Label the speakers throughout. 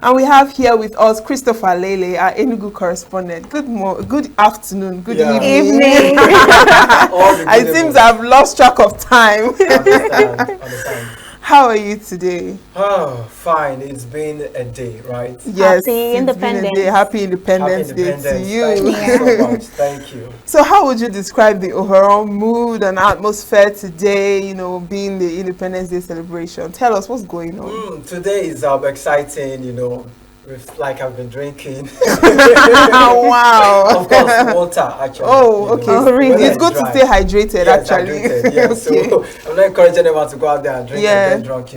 Speaker 1: And we have here with us Christopher Leelee, our Enugu correspondent. Good afternoon, good evening. It seems I've lost track of time.
Speaker 2: Understand.
Speaker 1: How are you today?
Speaker 2: Oh, fine. It's been a day, right?
Speaker 1: Yes,
Speaker 3: Happy Independence Day.
Speaker 1: Happy Independence Day to you.
Speaker 2: Thank you so much. Thank you.
Speaker 1: So how would you describe the overall mood and atmosphere today, being the Independence Day celebration? Tell us what's going on.
Speaker 2: Today is exciting, like I've been drinking.
Speaker 1: Wow.
Speaker 2: Of course, water, actually.
Speaker 1: Oh, okay.
Speaker 3: Really?
Speaker 1: It's good to stay hydrated, actually.
Speaker 2: Hydrated, yeah.
Speaker 1: Okay.
Speaker 2: So I'm not encouraging anyone to go out there and drink and get drunk,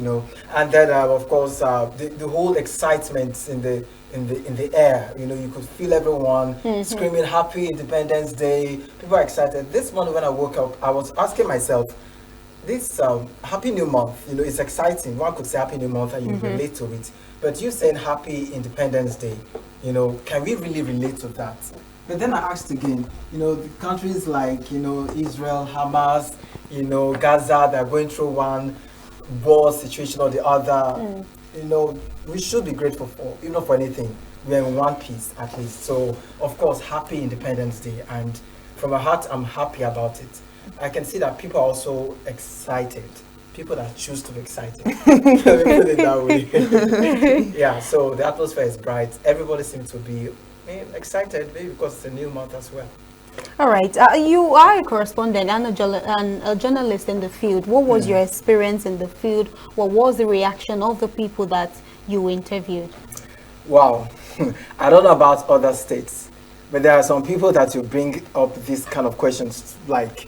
Speaker 2: And then, of course, the whole excitement in the air. You could feel everyone screaming "Happy Independence Day!" People are excited. This morning when I woke up, I was asking myself, this Happy New Month, it's exciting. One could say Happy New Month and you relate to it. But you saying Happy Independence Day, can we really relate to that? But then I asked again, the countries like, Israel, Hamas, Gaza, they're going through one war situation or the other. We should be grateful for, for anything. We're in one piece at least. So, of course, Happy Independence Day. And from my heart, I'm happy about it. I can see that people are also excited. People that choose to be excited. Let me put it that way. Yeah, so the atmosphere is bright. Everybody seems to be excited, maybe because it's a new month as well.
Speaker 3: All right. You are a correspondent and a journalist in the field. What was your experience in the field? What was the reaction of the people that you interviewed?
Speaker 2: Wow. I don't know about other states, but there are some people that you bring up these kind of questions like,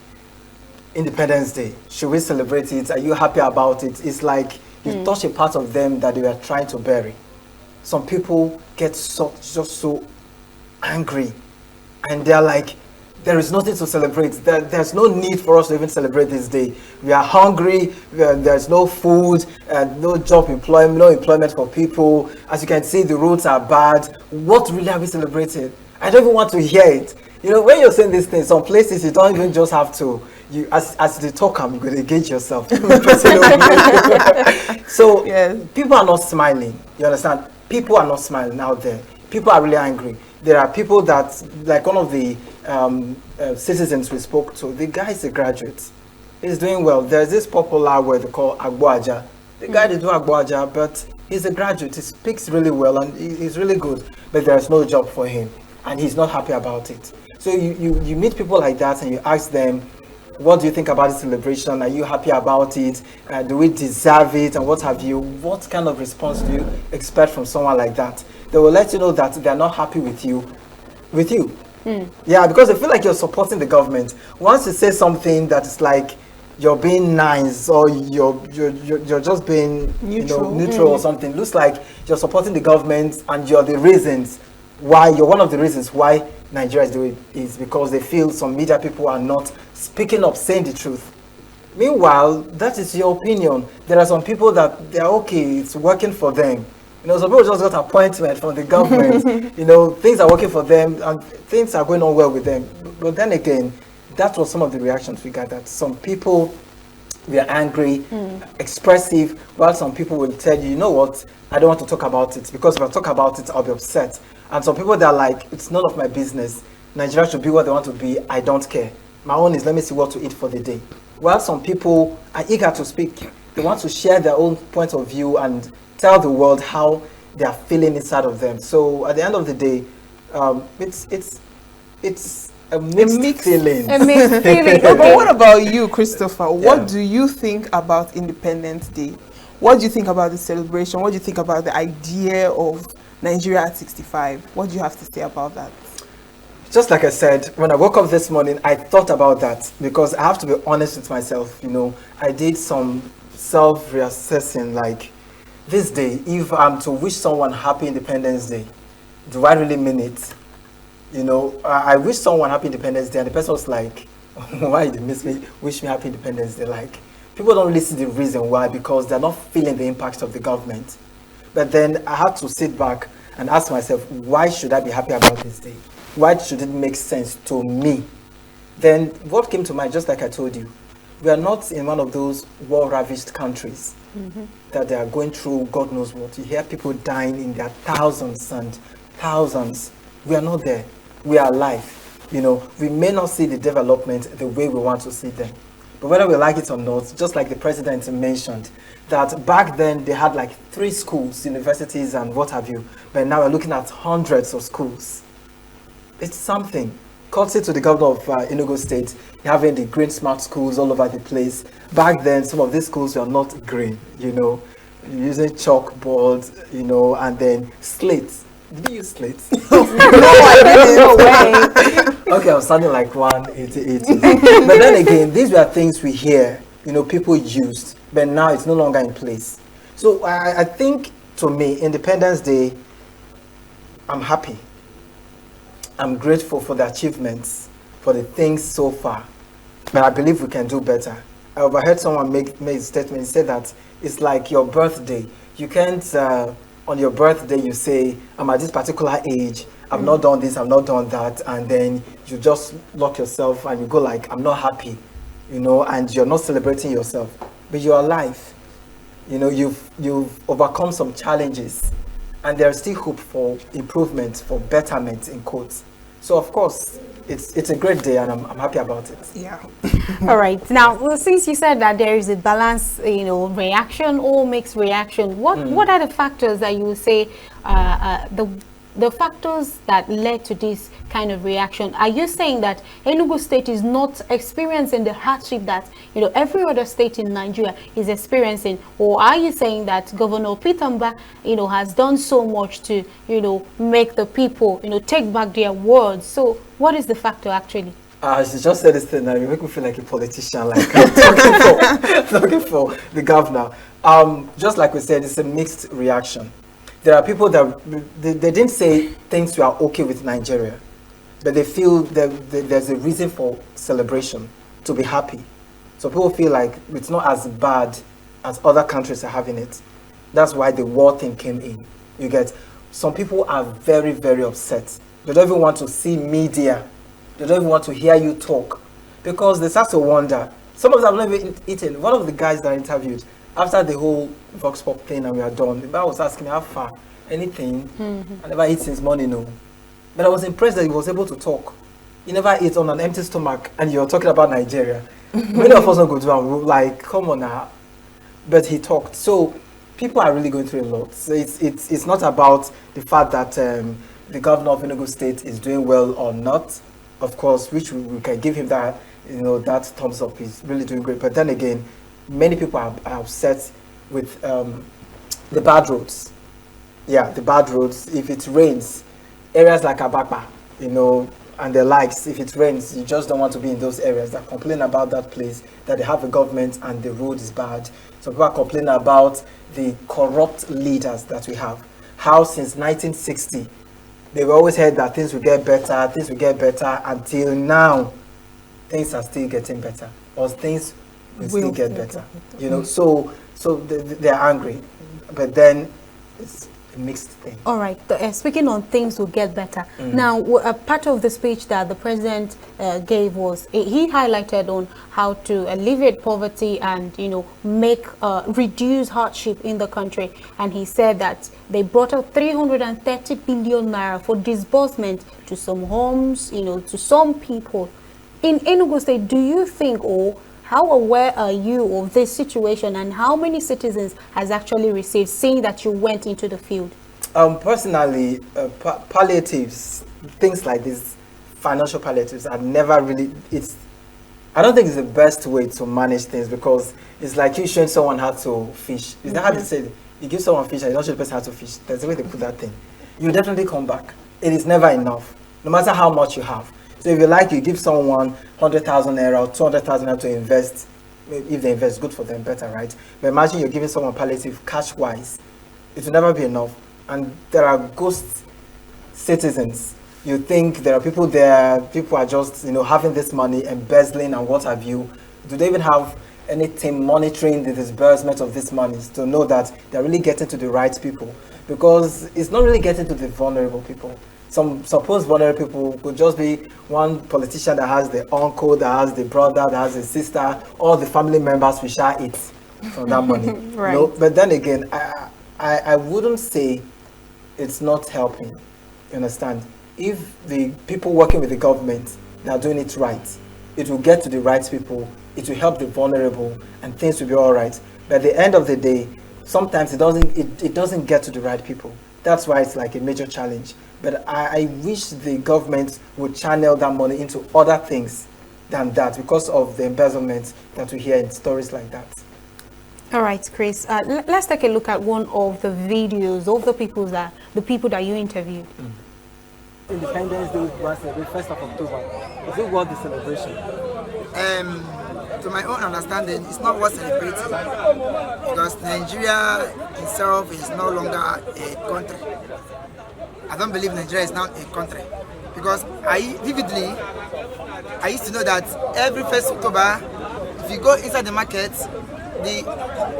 Speaker 2: Independence Day, should we celebrate it? Are you happy about it? It's like you touch a part of them that they were trying to bury. Some people get just so angry and they're like, there is nothing to celebrate. There's no need for us to even celebrate this day. We are hungry, there's no food, no employment for people. As you can see, the roads are bad. What really are we celebrating? I don't even want to hear it. When you're saying these things, some places you don't even just have to, as the talker, you're going to engage yourself. So people are not smiling. You understand? People are not smiling out there. People are really angry. There are people that, like one of the citizens we spoke to, the guy is a graduate. He's doing well. There's this popular word they call Agboaja. The guy did do Agboaja, but he's a graduate. He speaks really well and he's really good, but there's no job for him and he's not happy about it. So you meet people like that and you ask them, what do you think about the celebration? Are you happy about it? Do we deserve it? And what have you? What kind of response do you expect from someone like that? They will let you know that they're not happy with you. Yeah, because they feel like you're supporting the government. Once you say something that is like you're being nice or you're just being neutral or something, looks like you're supporting the government and you're one of the reasons why Nigeria is doing it is because they feel some media people are not speaking up, saying the truth. Meanwhile, that is your opinion. There are some people that they're okay, it's working for them. Some people just got appointment from the government. Things are working for them and things are going on well with them. But then again, that was some of the reactions we got, that some people were angry, expressive, while some people will tell you, you know what, I don't want to talk about it because if I talk about it, I'll be upset. And some people that are like, it's none of my business. Nigeria should be what they want to be. I don't care. My own is let me see what to eat for the day. While some people are eager to speak, they want to share their own point of view and tell the world how they are feeling inside of them. So at the end of the day, it's a mixed feeling.
Speaker 3: A mixed feeling.
Speaker 1: But what about you, Christopher? What do you think about Independence Day? What do you think about the celebration? What do you think about the idea of Nigeria at 65? What do you have to say about that?
Speaker 2: Just like I said, when I woke up this morning, I thought about that because I have to be honest with myself. I did some self-reassessing, like this day, if I'm to wish someone happy Independence Day, do I really mean it? I wish someone happy Independence Day and the person was like, why did you wish me happy Independence Day? Like, people don't really see the reason why, because they're not feeling the impact of the government. But then I had to sit back and ask myself, why should I be happy about this day? Why should it make sense to me? Then what came to mind, just like I told you, we are not in one of those war-ravaged countries. that they are going through God knows what. You hear people dying in their thousands and thousands. We are not there. We are alive. You know, we may not see the development the way we want to see them. But whether we like it or not, just like the president mentioned, that back then they had like 3 schools, universities and what have you, but now we're looking at hundreds of schools. It's something. Courtesy to the governor of Enugu State, having the green smart schools all over the place. Back then, some of these schools were not green, you know, using chalkboards, you know, and then slates. Did you use slates?
Speaker 3: No, I didn't. No way.
Speaker 2: Okay, I'm sounding like 188. But then again, these were things we hear, you know, people used, but now it's no longer in place. So I think, to me, Independence Day, I'm happy. I'm grateful for the achievements, for the things so far, but I believe we can do better. I overheard someone make a statement. He said that it's like your birthday. You can't, on your birthday, you say, I'm at this particular age, I've not done this, I've not done that, and then you just lock yourself and you go like, I'm not happy, you know, and you're not celebrating yourself, but you're alive. You know, you've overcome some challenges, and there's still hope for improvement, for betterment, in quotes. So of course, it's a great day, and I'm happy about it.
Speaker 1: Yeah.
Speaker 3: All right. Now, well, since you said that there is a balance, you know, reaction or mixed reaction, what are the factors that you would say the factors that led to this kind of reaction? Are you saying that Enugu State is not experiencing the hardship that, you know, every other state in Nigeria is experiencing? Or are you saying that Governor Pitamba, you know, has done so much to, you know, make the people, you know, take back their words? So what is the factor actually?
Speaker 2: She just said this thing now. You make me feel like a politician, like I'm talking for the governor. Just like we said, it's a mixed reaction. There are people that they didn't say things were okay with Nigeria, but they feel that there's a reason for celebration, to be happy. So people feel like it's not as bad as other countries are having it. That's why the war thing came in. You get, some people are very, very upset. They don't even want to see media. They don't even want to hear you talk, because they start to wonder. Some of them have never eaten. One of the guys that I interviewed, after the whole Vox Pop thing and we are done, the guy was asking me, how far? Anything? I never eat since morning, no. But I was impressed that he was able to talk. He never ate on an empty stomach, and you're talking about Nigeria. Many of us don't go to him, we're like, come on now. But he talked. So people are really going through a lot. So it's not about the fact that the governor of Enugu State is doing well or not. Of course, which we can give him that, you know, that thumbs up. He's really doing great. But then again, many people are upset with the bad roads. Yeah, the bad roads. If it rains, areas like Abakpa, you know, and the likes, if it rains, you just don't want to be in those areas. That complain about that place, that they have a government and the road is bad. So people are complaining about the corrupt leaders that we have. How since 1960, they've always heard that things will get better, until now, things are still getting better, or things will still get better. You know, so they're angry, but then it's a mixed thing.
Speaker 3: All right. Speaking on things will get better. Now, a part of the speech that the president gave was he highlighted on how to alleviate poverty and, you know, make reduce hardship in the country. And he said that they brought out 330 billion naira for disbursement to some homes, you know, to some people. In Enugu State, do you think, or how aware are you of this situation, and how many citizens has actually received, seeing that you went into the field?
Speaker 2: Personally, palliatives, things like this, financial palliatives are never really, I don't think it's the best way to manage things, because it's like you showing someone how to fish. Is that how they say it? You give someone fish and you don't show the person how to fish. That's the way they put that thing. You definitely come back. It is never enough, no matter how much you have. So if you like, you give someone 100,000 naira or 200,000 naira to invest. If they invest, good for them, better, right? But imagine you're giving someone palliative cash-wise. It will never be enough. And there are ghost citizens. You think there are people there, people are just, you know, having this money, embezzling and what have you. Do they even have any team monitoring the disbursement of these monies to know that they're really getting to the right people? Because it's not really getting to the vulnerable people. Some supposed vulnerable people could just be one politician that has the uncle, that has the brother, that has the sister, all the family members we shall eat. from that money.
Speaker 3: Right.
Speaker 2: No, but then again, I wouldn't say it's not helping. You understand? If the people working with the government, they are doing it right, it will get to the right people, it will help the vulnerable, and things will be all right. But at the end of the day, sometimes it doesn't get to the right people. That's why it's like a major challenge. But I wish the government would channel that money into other things than that, because of the embezzlement that we hear in stories like that.
Speaker 3: All right, Chris. Let's take a look at one of the videos of the people that you interviewed.
Speaker 4: Independence Day was the 1st of October. Is it worth the celebration?
Speaker 5: To my own understanding, it's not worth celebrating because Nigeria itself is no longer a country. I don't believe Nigeria is now a country because I used to know that every 1st October, if you go inside the market, the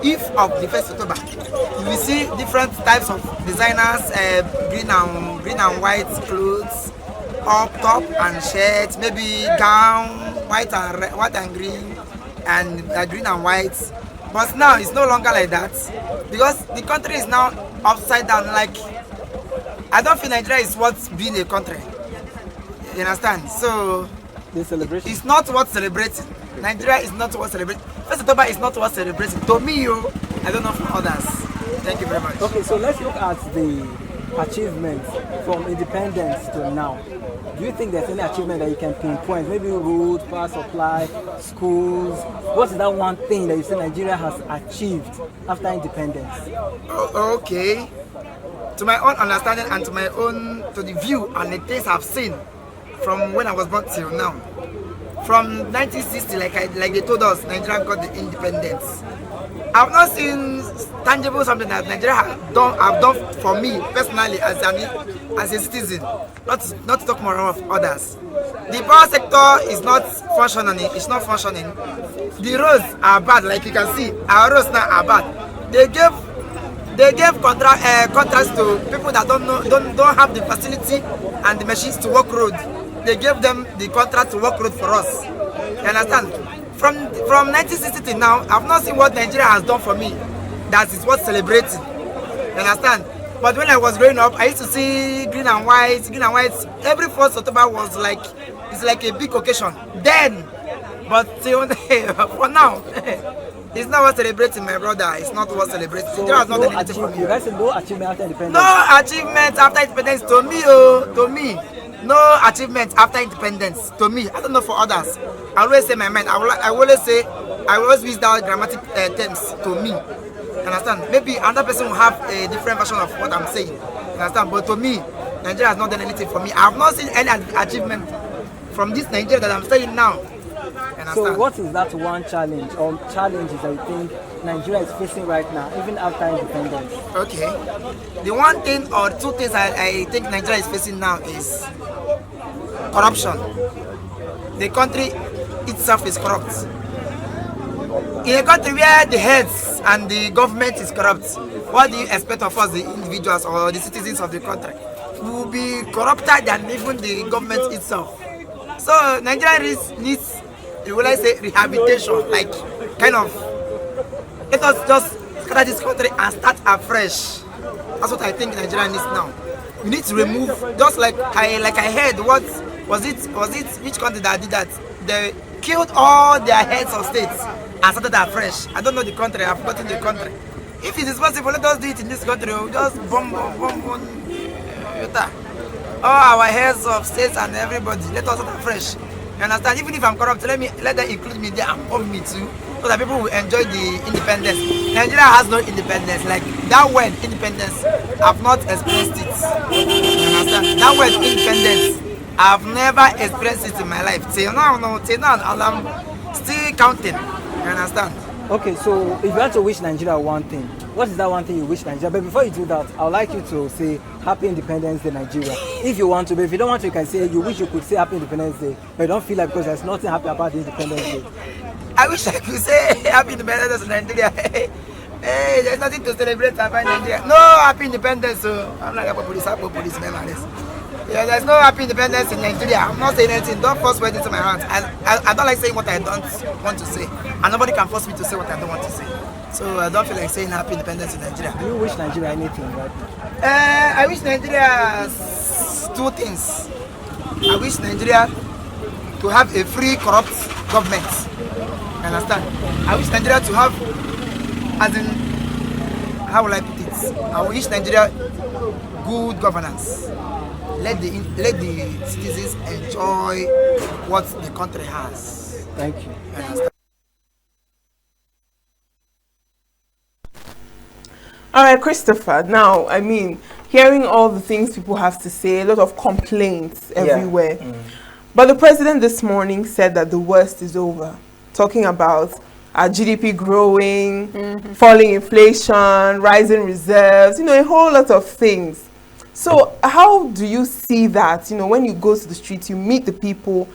Speaker 5: eve of the 1st October, you will see different types of designers, green and white clothes, up top and shirts, maybe gown, white and green, and green and white. But now it's no longer like that because the country is now upside down. Like, I don't feel Nigeria is worth being a country. You understand? So
Speaker 4: The celebration.
Speaker 5: it's not worth celebrating. Nigeria is not worth celebrating. 1st October is not worth celebrating. To me, I don't know for others. Thank you very much.
Speaker 4: Okay, so let's look at the achievements from independence to now. Do you think there's any achievement that you can pinpoint? Maybe road, power supply, schools. What is that one thing that you say Nigeria has achieved after independence?
Speaker 5: Okay. To my own understanding and to the view and the things I've seen from when I was born till now. From 1960, like they told us, Nigeria got the independence. I've not seen tangible something that Nigeria have done for me personally as a citizen. Not to talk more of others. The power sector is not functioning. It's not functioning. The roads are bad, like you can see. Our roads now are bad. They gave contracts to people that don't have the facility and the machines to work road. They gave them the contract to work road for us. You understand? From 1960 till now, I've not seen what Nigeria has done for me that is worth celebrating. You understand? But when I was growing up, I used to see green and white. Every 1st October was like, it's like a big occasion. Then, but till, for now, it's not worth celebrating, my brother. It's not worth celebrating.
Speaker 4: So
Speaker 5: Nigeria has not
Speaker 4: no
Speaker 5: done anything for me.
Speaker 4: you guys say no achievement after independence?
Speaker 5: No achievement after independence to me. No achievement after independence to me. I don't know for others. I always say my mind. I always use that grammatic terms to me. Understand? Maybe another person will have a different version of what I'm saying. Understand? But to me, Nigeria has not done anything for me. I have not seen any achievement from this Nigeria that I'm saying now. Understand?
Speaker 4: So what is that one challenge or challenges that you think Nigeria is facing right now, even after independence?
Speaker 5: Okay. The one thing or two things I think Nigeria is facing now is corruption. The country itself is corrupt. In a country where the heads and the government is corrupt, what do you expect of us, the individuals or the citizens of the country? We will be corrupted than even the government itself. So Nigeria needs, will I say, rehabilitation, like kind of, let us just scatter this country and start afresh. That's what I think Nigeria needs now. We need to remove, just like I heard, what was it which country that did that? They killed all their heads of states and started afresh. I don't know the country, I've forgotten the country. If it is possible, let us do it in this country. We'll just bomb all our heads of states and everybody. Let us start afresh. You understand? Even if I'm corrupt, let them include me there and bomb me too, so that people will enjoy the independence. Nigeria has no independence. Like that word independence, I've not experienced it. You understand? That word independence, I've never experienced it in my life. Till now, I'm still counting. You understand?
Speaker 4: Okay, so if you want to wish Nigeria one thing, what is that one thing you wish Nigeria? But before you do that, I would like you to say Happy Independence Day, Nigeria. If you want to, but if you don't want to, you can say you wish you could say Happy Independence Day, but you don't feel like because there's nothing happy about the Independence Day.
Speaker 5: I wish I could say Happy Independence Day, Nigeria. Hey, there's nothing to celebrate about Nigeria. No Happy Independence, so I'm like a policeman like this. Yeah, there's no Happy Independence in Nigeria. I'm not saying anything. Don't force words into my heart. I don't like saying what I don't want to say. And nobody can force me to say what I don't want to say. So I don't feel like saying happy independence in Nigeria.
Speaker 4: Do you wish Nigeria anything right now?
Speaker 5: I wish Nigeria two things. I wish Nigeria to have a free, corrupt government. You understand? I wish Nigeria to have, as in, how will I put it? I wish Nigeria good governance. Let the citizens enjoy what the country has.
Speaker 4: Thank you.
Speaker 5: You understand?
Speaker 1: All right, Christopher. Now, I mean, hearing all the things people have to say, a lot of complaints everywhere. But the president this morning said that the worst is over, talking about our GDP growing, falling inflation, rising reserves, a whole lot of things. So how do you see that, when you go to the streets, you meet the people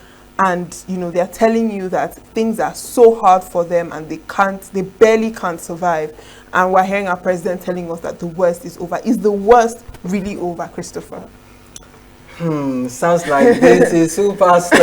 Speaker 1: and, they're telling you that things are so hard for them and they barely can't survive. And we're hearing our president telling us that the worst is over. Is the worst really over, Christopher?
Speaker 2: Sounds like this is super story.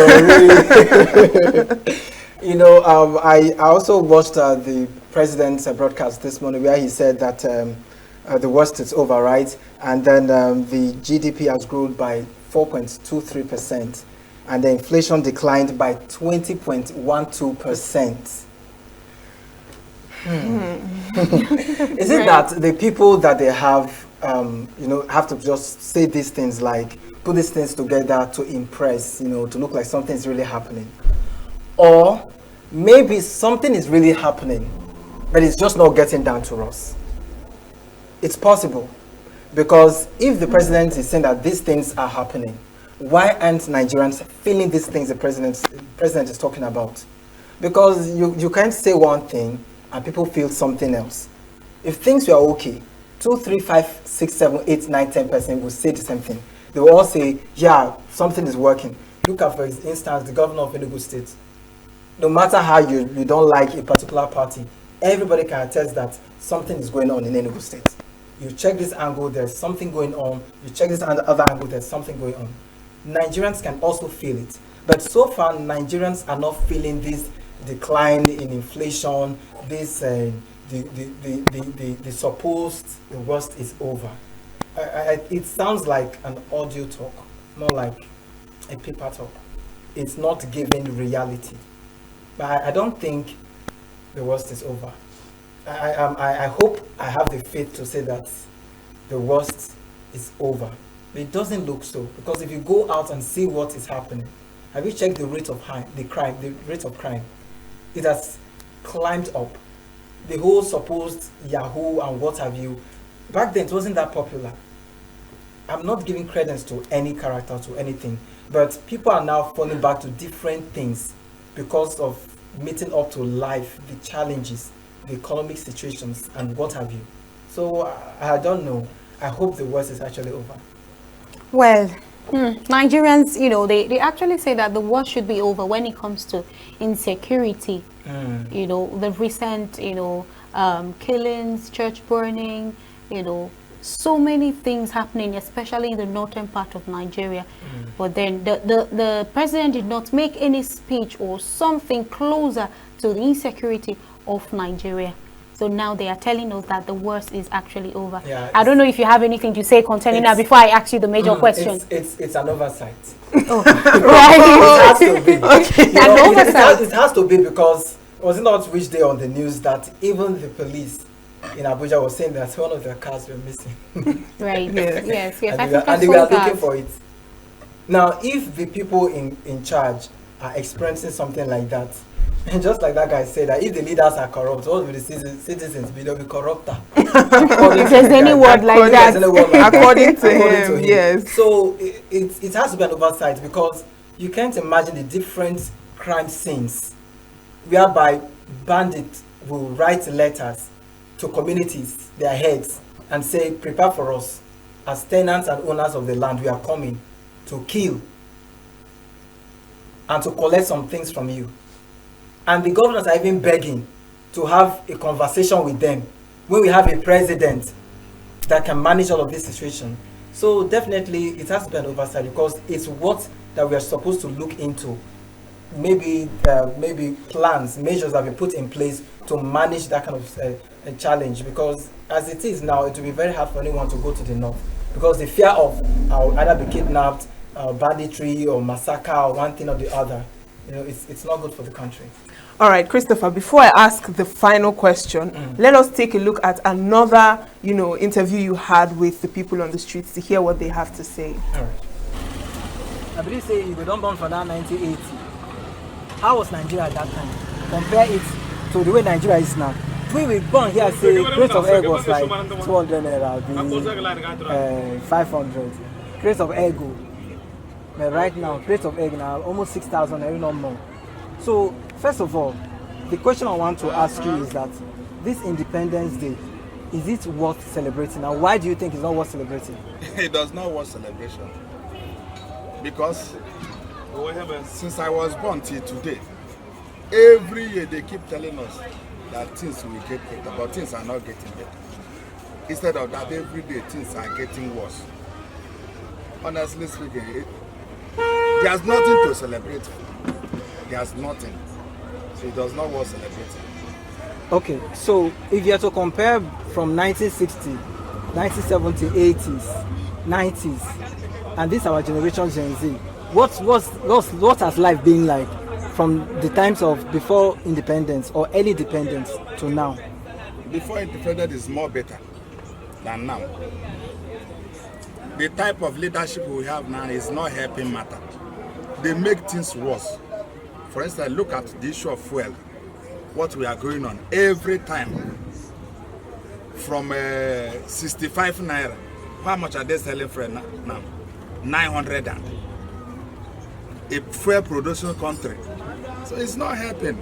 Speaker 2: I also watched the president's broadcast this morning where he said that the worst is over, right? And then the GDP has grown by 4.23%, and the inflation declined by 20.12%. Is it that the people that they have, have to just say these things, like put these things together to impress, to look like something's really happening? Or maybe something is really happening, but it's just not getting down to us. It's possible, because if the president is saying that these things are happening, why aren't Nigerians feeling these things the president is talking about? Because you can't say one thing and people feel something else. If things were okay, 2, 3, 5, 6, 7, 8, 9, 10% will say the same thing. They will all say, yeah, something is working. Look at, for instance, the governor of Enugu State. No matter how you don't like a particular party, everybody can attest that something is going on in Enugu State. You check this angle, there's something going on. You check this other angle, there's something going on. Nigerians can also feel it. But so far, Nigerians are not feeling this decline in inflation, this the supposed the worst is over. It sounds like an audio talk, more like a paper talk. It's not giving reality. But I don't think the worst is over. I hope I have the faith to say that the worst is over. But it doesn't look so, because if you go out and see what is happening, have you checked the rate of crime? It has climbed up. The whole supposed Yahoo and what have you, back then it wasn't that popular. I'm not giving credence to any character, to anything, but people are now falling back to different things because of meeting up to life, the challenges, the economic situations, and what have you. So I don't know. I hope the worst is actually over.
Speaker 3: Well, Nigerians, they actually say that the worst should be over when it comes to insecurity. The recent, killings, church burning, so many things happening, especially in the northern part of Nigeria. But then the president did not make any speech or something closer to the insecurity of Nigeria. So now they are telling us that the worst is actually over. Yeah, I don't know if you have anything to say concerning that before I ask you the major question.
Speaker 2: It's an oversight.
Speaker 3: Oh, right.
Speaker 2: It has to be.
Speaker 3: Okay. An oversight.
Speaker 2: It has to be, because was it not which day on the news that even the police in Abuja was saying that one of their cars were missing?
Speaker 3: Right. Yes.
Speaker 2: And they were looking for it. Now, if the people in charge are experiencing something like that, and just like that guy said, that if the leaders are corrupt, what will the citizens be? They'll be corrupter.
Speaker 3: If there's any word like that.
Speaker 1: According to him, yes.
Speaker 2: So it has to be an oversight, because you can't imagine the different crime scenes whereby bandits will write letters to communities, their heads, and say, prepare for us. As tenants and owners of the land, we are coming to kill and to collect some things from you. And the governors are even begging to have a conversation with them when we have a president that can manage all of this situation. So definitely it has to be an oversight, because it's what that we are supposed to look into. Maybe plans, measures that we put in place to manage that kind of a challenge, because as it is now, it will be very hard for anyone to go to the north, because the fear of either be kidnapped, banditry or massacre or one thing or the other, you know, it's not good for the country.
Speaker 1: All right, Christopher, before I ask the final question, let us take a look at another, you know, interview you had with the people on the streets to hear what they have to say.
Speaker 2: All right.
Speaker 4: I believe say if they don't born for that 1980, how was Nigeria at that time? Compare it to the way Nigeria is now. When we born here, say crate of egg was like 200 naira, 500. Crate of egg, but right now crate of egg now almost 6,000, maybe not more. So first of all, the question I want to ask you is that this Independence Day, is it worth celebrating? And why do you think it's not worth celebrating?
Speaker 6: It does not worth celebration. Because since I was born till today, every year they keep telling us that things will get better, but things are not getting better. Instead of that, every day things are getting worse. Honestly speaking, there's nothing to celebrate. There's nothing. So it does not worth celebrating.
Speaker 4: Okay, so if you are to compare from 1960, 1970, 80s, 90s, and this our generation Gen Z, what has life been like from the times of before independence or early independence to now?
Speaker 6: Before independence is more better than now. The type of leadership we have now is not helping matter. They make things worse. For instance, look at the issue of fuel. What we are going on every time from 65 naira. How much are they selling for now? 900 and a fuel production country. So it's not helping.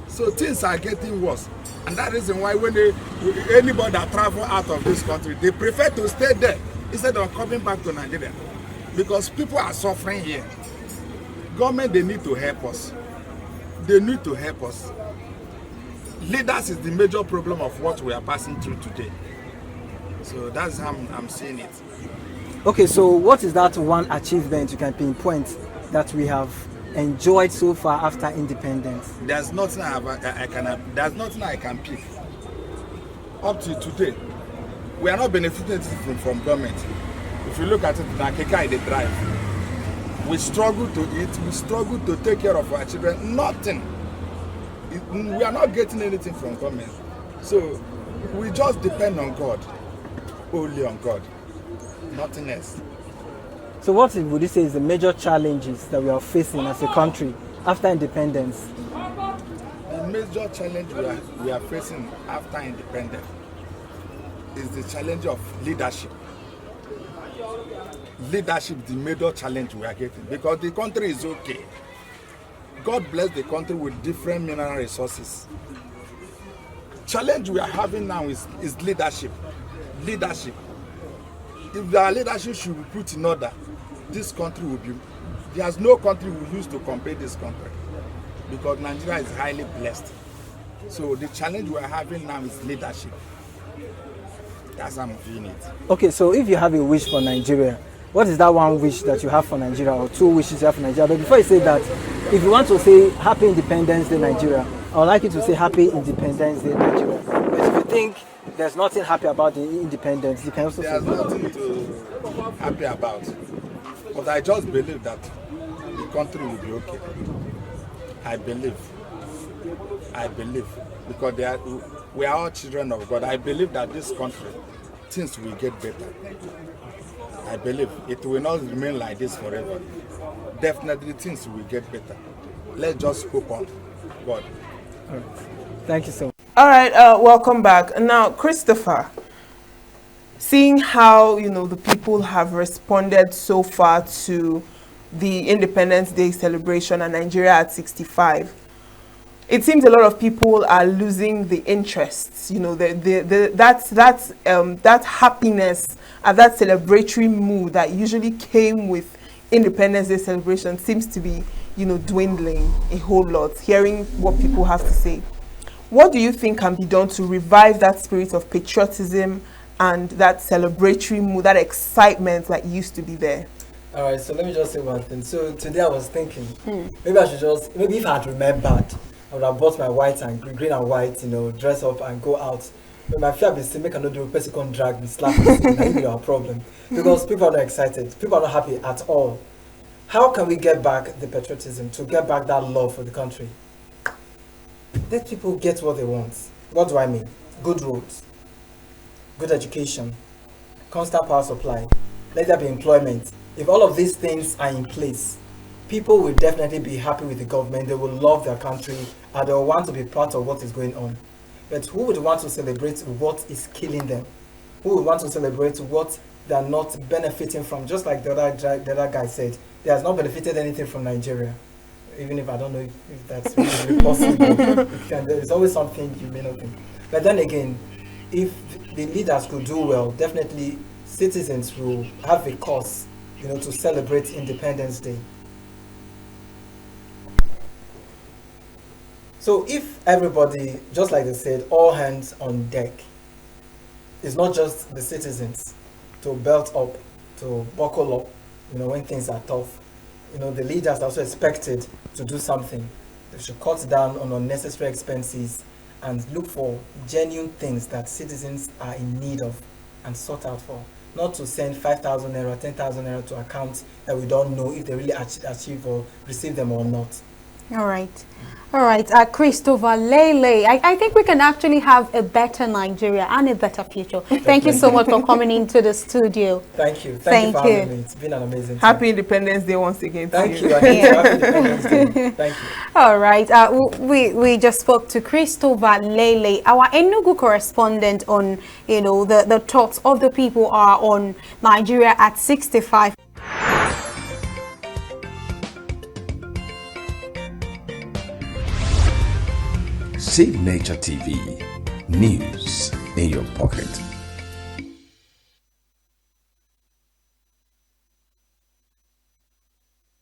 Speaker 6: So things are getting worse. And that reason why when anybody that travel out of this country, they prefer to stay there instead of coming back to Nigeria. Because people are suffering here. Government, they need to help us. They need to help us. Leaders is the major problem of what we are passing through today. So that's how I'm seeing it.
Speaker 4: Okay, so what is that one achievement you can pinpoint that we have enjoyed so far after independence?
Speaker 6: There's nothing there's nothing I can pick. Up to today, we are not benefiting from government. If you look at it, Nakeka they drive. We struggle to eat, we struggle to take care of our children. Nothing. We are not getting anything from government. So we just depend on God. Only on God. Nothing else.
Speaker 4: So what would you say is the major challenges that we are facing as a country after independence?
Speaker 6: The major challenge we are facing after independence is the challenge of leadership. Leadership is the major challenge we are getting because the country is okay. God bless the country with different mineral resources. Challenge we are having now is leadership. Leadership. If our leadership should be put in order, this country will be. There's no country we use to compare this country because Nigeria is highly blessed. So the challenge we are having now is leadership. That's how I'm doing it.
Speaker 4: Okay, so if you have a wish for Nigeria, what is that one wish that you have for Nigeria or two wishes you have for Nigeria? But before you say that, if you want to say Happy Independence Day Nigeria, I would like you to say Happy Independence Day Nigeria. But if you think there's nothing happy about the independence, you can also
Speaker 6: There's
Speaker 4: say
Speaker 6: nothing to happy about. But I just believe that the country will be okay. I believe. Because we are all children of God. I believe that this country, things will get better. I believe it will not remain like this forever. Definitely things will get better. Let's just hope on God.
Speaker 4: All right. Thank you so much.
Speaker 1: All right, welcome back. Now, Christopher, seeing how, the people have responded so far to the Independence Day celebration and Nigeria at 65, it seems a lot of people are losing the interests, that happiness and that celebratory mood that usually came with Independence Day celebration seems to be, dwindling a whole lot, hearing what people have to say. What do you think can be done to revive that spirit of patriotism and that celebratory mood, that excitement that used to be there?
Speaker 2: All right, so let me just say one thing. So today I was thinking, maybe if I had remembered, I would have bought my white and green and white, dress up and go out. But my fear is to make another person come drag me, slap me, that will be our problem. Because people are not excited, people are not happy at all. How can we get back the patriotism, to get back that love for the country? Let people get what they want. What do I mean? Good roads, good education, constant power supply, let there be employment. If all of these things are in place, people will definitely be happy with the government, they will love their country, and they will want to be part of what is going on. But who would want to celebrate what is killing them? Who would want to celebrate what they are not benefiting from? Just like the other guy said, they has not benefited anything from Nigeria. Even if I don't know if that's really possible. There's always something you may not think. But then again, if the leaders could do well, definitely citizens will have a cause, to celebrate Independence Day. So if everybody, just like they said, all hands on deck, it's not just the citizens to belt up, to buckle up, when things are tough. The leaders are also expected to do something. They should cut down on unnecessary expenses and look for genuine things that citizens are in need of and sort out for. Not to send 5,000 naira, 10,000 naira to accounts that we don't know if they really achieve or receive them or not.
Speaker 3: All right. Christopher Leelee, I think we can actually have a better Nigeria and a better future. Thank you so much for coming into the studio.
Speaker 2: Thank you. Thank you for having me. It's been an amazing time.
Speaker 1: Happy Independence Day once again.
Speaker 2: Thank you. Happy Independence Day. Thank you.
Speaker 3: All right. We just spoke to Christopher Leelee, our Enugu correspondent, on the thoughts of the people are on Nigeria at 65.
Speaker 7: Signature TV, news in your pocket.